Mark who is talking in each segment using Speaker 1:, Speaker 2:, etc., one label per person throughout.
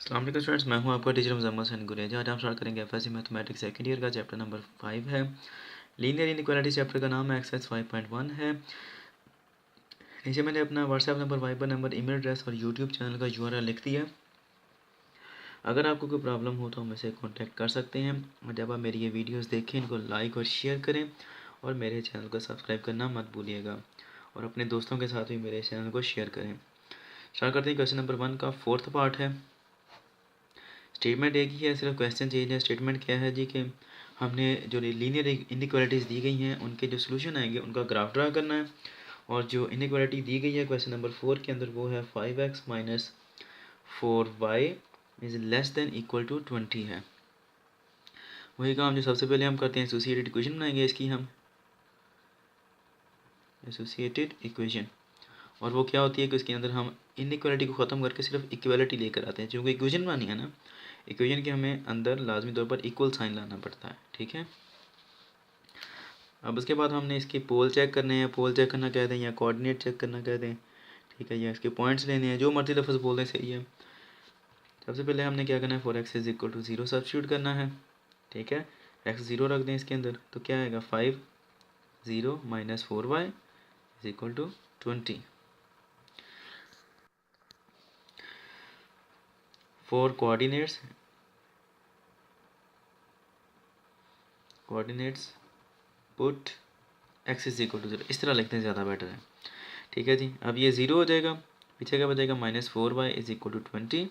Speaker 1: अस्सलाम वालेकुम स्टूडेंट्स, मैं हूं आपका टीचर मुजम्मल हसन गुरेजा। आज हम स्टार्ट करेंगे एफएससी मैथमेटिक्स सेकंड ईयर का चैप्टर नंबर 5 है। लीनियर इनइक्वालिटी चैप्टर का नाम है एक्सरसाइज 5.1 है। नीचे मैंने अपना WhatsApp number, Viber number, email address और यूट्यूब चैनल का यूआरएल लिख दिया। अगर आपको कोई प्रॉब्लम हो तो मुझसे कॉन्टैक्ट कर सकते हैं। और जब आप मेरी ये वीडियोज़ देखें, इनको लाइक और शेयर करें और मेरे चैनल को सब्सक्राइब करना मत भूलिएगा। और अपने दोस्तों के साथ भी मेरे चैनल को शेयर करें। स्टार्ट करते हैं। क्वेश्चन नंबर 1 का 4th पार्ट है। स्टेटमेंट एक ही है, सिर्फ क्वेश्चन चेंज है। स्टेटमेंट क्या है जी कि हमने जो लीनियर इनइक्वालिटीज़ दी गई हैं उनके जो सोल्यूशन आएंगे उनका ग्राफ ड्रा करना है। और जो इनइक्वालिटी दी गई है क्वेश्चन नंबर 4 के अंदर वो है 5x minus 4y is less than equal to 20 है। वही काम जो सबसे पहले हम करते हैं, एसोसिएटेड इक्वेशन बनाएंगे इसकी हम, एसोसिएटेड इक्वेशन। और वो क्या होती है कि उसके अंदर हम इनइक्वालिटी को ख़त्म करके सिर्फ इक्वालिटी लेकर आते हैं। क्योंकि इक्वेशन बनानी है ना, इक्वेशन के हमें अंदर लाजमी तौर पर इक्वल साइन लाना पड़ता है। ठीक है। अब उसके बाद हमने इसके पोल चेक करने हैं। पोल चेक करना कहते हैं या कोऑर्डिनेट चेक करना कहते हैं। ठीक है, या इसके पॉइंट्स लेने हैं, जो मर्जी लफ्ज़ बोल दें सही है। सबसे पहले हमने क्या करना है, 4x is equal to 0 substitute करना है। ठीक है, x 0 रख दें इसके अंदर, तो क्या आएगा 5 0 minus 4y is equal to 20। For coordinates put x is equal to 0, इस तरह लिखते हैं, ज़्यादा बेटर है। ठीक है जी। अब ये 0 हो जाएगा, पीछे क्या बचेगा, minus 4y is equal to 20।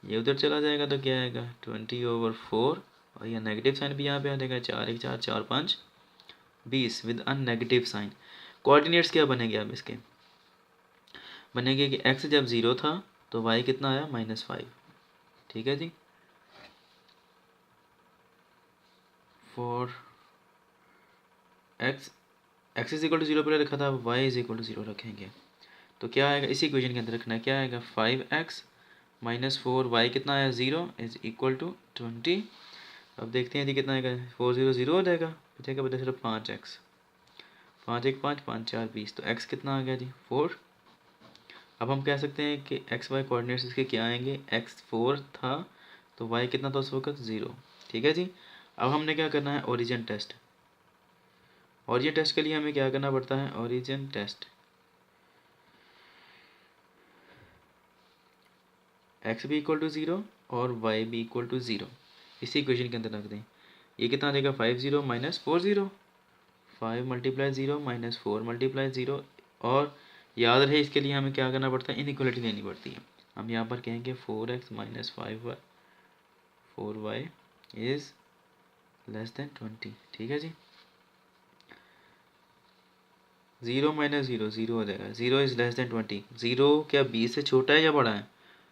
Speaker 1: ये उधर चला जाएगा तो क्या आएगा 20/4, और यह नेगेटिव साइन भी यहाँ पे आ जाएगा, 4 1 4 4 5 20 with an negative sign. Coordinates क्या बनेंगे अब इसके, बनेंगे कि x जब 0 था तो y कितना आया, -5। ठीक है जी। For x is equal to 0 पर रखा था, y इज इक्वल टू 0 रखेंगे तो क्या आएगा, इसी इक्वेशन के अंदर रखना है। क्या आएगा 5x माइनस 4y कितना आया 0 इज इक्वल टू 20। अब देखते हैं जी कितना आएगा, 4 0 0 हो जाएगा, बचेगा बचा सिर्फ 5x, 5 1 5 5 4 20, तो x कितना आ गया जी 4। अब हम कह सकते हैं कि एक्स वाई कोऑर्डिनेट्स इसके क्या आएंगे, x 4 था तो y कितना था उस वक्त 0। ठीक है जी। अब हमने क्या करना है, ओरिजिन टेस्ट। ओरिजिन टेस्ट के लिए हमें क्या करना पड़ता है, ओरिजिन टेस्ट। x भी इक्वल टू 0 और y भी इक्वल टू 0 इसी इक्वेशन के अंदर रख दें। ये कितना आ जाएगा 5 0 माइनस 4 0, 5 मल्टीप्लाई 0 माइनस 4 मल्टीप्लाई 0। और याद रहे इसके लिए हमें क्या करना पड़ता है, इनइक्वालिटी लेनी पड़ती है। हम यहाँ पर कहेंगे 4x minus 4y is less then 20। ठीक है जी। 0 माइनस 0 0 हो जाएगा, 0 इज़ लेस देन 20। 0 क्या 20 से छोटा है या बड़ा है,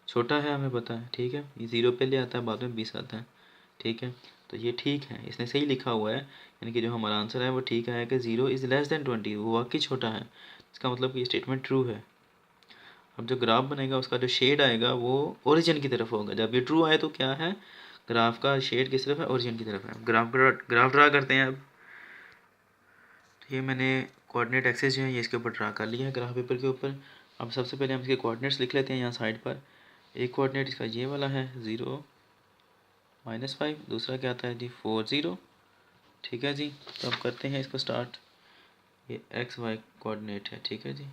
Speaker 1: छोटा है, हमें पता है। ठीक है, ये 0 पहले आता है, बाद में 20 आता है। ठीक है, तो ये ठीक है, इसने सही लिखा हुआ है, यानी कि जो हमारा आंसर है वो ठीक है कि 0 इज़ लेस देन 20, वो वाकई छोटा है। इसका मतलब कि ये स्टेटमेंट ट्रू है। अब जो ग्राफ बनेगा उसका जो शेड आएगा वो ओरिजिन की तरफ होगा। जब ये ट्रू आए तो क्या है, ग्राफ का शेड किस तरफ है, ओरिजिन की तरफ है। ग्राफ ड्रा करते हैं अब। ये मैंने कोऑर्डिनेट एक्सेस जो है ये इसके ऊपर ड्रा कर लिया है ग्राफ पेपर के ऊपर। अब सबसे पहले हम इसके कोऑर्डिनेट्स लिख लेते हैं यहाँ साइड पर। एक कोऑर्डिनेट इसका ये वाला है 0 -5, दूसरा क्या आता है जी 4 0। ठीक है जी। तो अब करते हैं इसको स्टार्ट। ये एक्स वाई कोऑर्डिनेट है। ठीक है जी,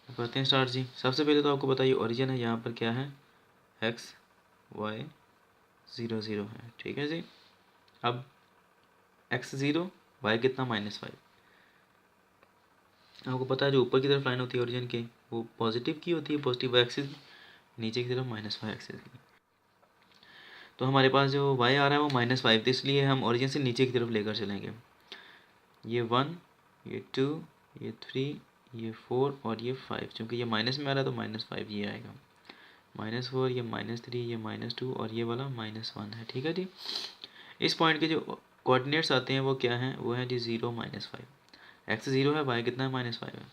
Speaker 1: अब करते हैं स्टार्ट जी। सबसे पहले तो आपको बताइए ओरिजिन है, यहाँ पर क्या है एक्स वाई 0 0 है। ठीक है जी। अब x 0 वाई कितना -5। आपको पता है जो ऊपर की तरफ लाइन होती है ओरिजिन की वो पॉजिटिव की होती है, पॉजिटिव एक्सिस की, नीचे की तरफ -5 एक्सिस की। तो हमारे पास जो y आ रहा है वो -5 थी, इसलिए हम ओरिजिन से नीचे की तरफ लेकर चलेंगे। ये 1, ये 2, ये 3, ये 4 और ये 5। चूँकि ये माइनस में आ रहा है तो -5 ये आएगा, -4, ये -3, ये -2 और ये वाला -1 है। ठीक है जी। इस पॉइंट के जो कोऑर्डिनेट्स आते हैं वो क्या हैं, वो है जी 0 -5। x 0 है, y कितना है -5 है।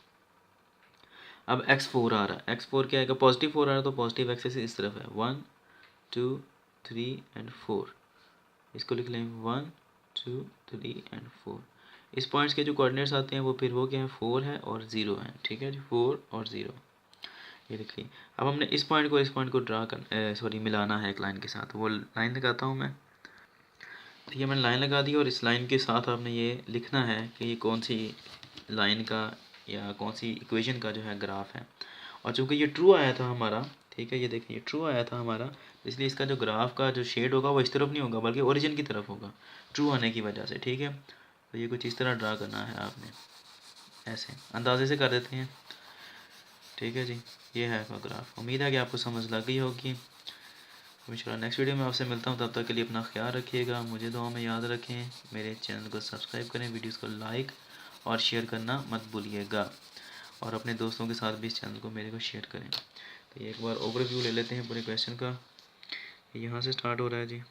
Speaker 1: अब x 4 आ रहा है, x 4 क्या आएगा, पॉजिटिव 4 आ रहा है तो पॉजिटिव एक्सेस इस तरफ है, 1 2 3 एंड 4। इसको लिख लें 1 2 3 एंड 4। इस पॉइंट्स के जो कोऑर्डिनेट्स आते हैं वो फिर वो क्या है, 4 है और 0 है। ठीक है जी, 4 और 0। ये देखिए, अब हमने इस पॉइंट को ड्रा कर सॉरी मिलाना है एक लाइन के साथ। वो लाइन लगाता हूँ मैं। ठीक है, मैंने लाइन लगा दी और इस लाइन के साथ आपने ये लिखना है कि ये कौन सी लाइन का या कौन सी इक्वेशन का जो है ग्राफ है। और चूँकि ये ट्रू आया था हमारा, ठीक है, ये देखिए ये ट्रू आया था हमारा, इसलिए इसका जो ग्राफ का जो शेड होगा वो इस तरफ नहीं होगा बल्कि ओरिजिन की तरफ होगा, ट्रू आने की वजह से। ठीक है, तो ये कुछ इस तरह ड्रा करना है आपने, ऐसे अंदाजे से कर देते हैं। ठीक है जी, ये है आपका ग्राफ। उम्मीद है कि आपको समझ लग गई होगी। इंशाल्लाह नेक्स्ट वीडियो में आपसे मिलता हूँ, तब तक के लिए अपना ख्याल रखिएगा, मुझे दुआ में याद रखें, मेरे चैनल को सब्सक्राइब करें, वीडियोस को लाइक और शेयर करना मत भूलिएगा, और अपने दोस्तों के साथ भी इस चैनल को मेरे को शेयर करें। तो ये एक बार ओवरव्यू ले लेते हैं पूरे क्वेश्चन का। यहाँ से स्टार्ट हो रहा है जी,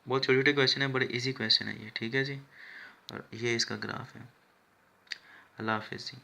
Speaker 1: बहुत छोटे छोटे क्वेश्चन है, बड़े इजी क्वेश्चन है ये। ठीक है जी, और ये इसका ग्राफ है। अल्लाह हाफिज़ जी।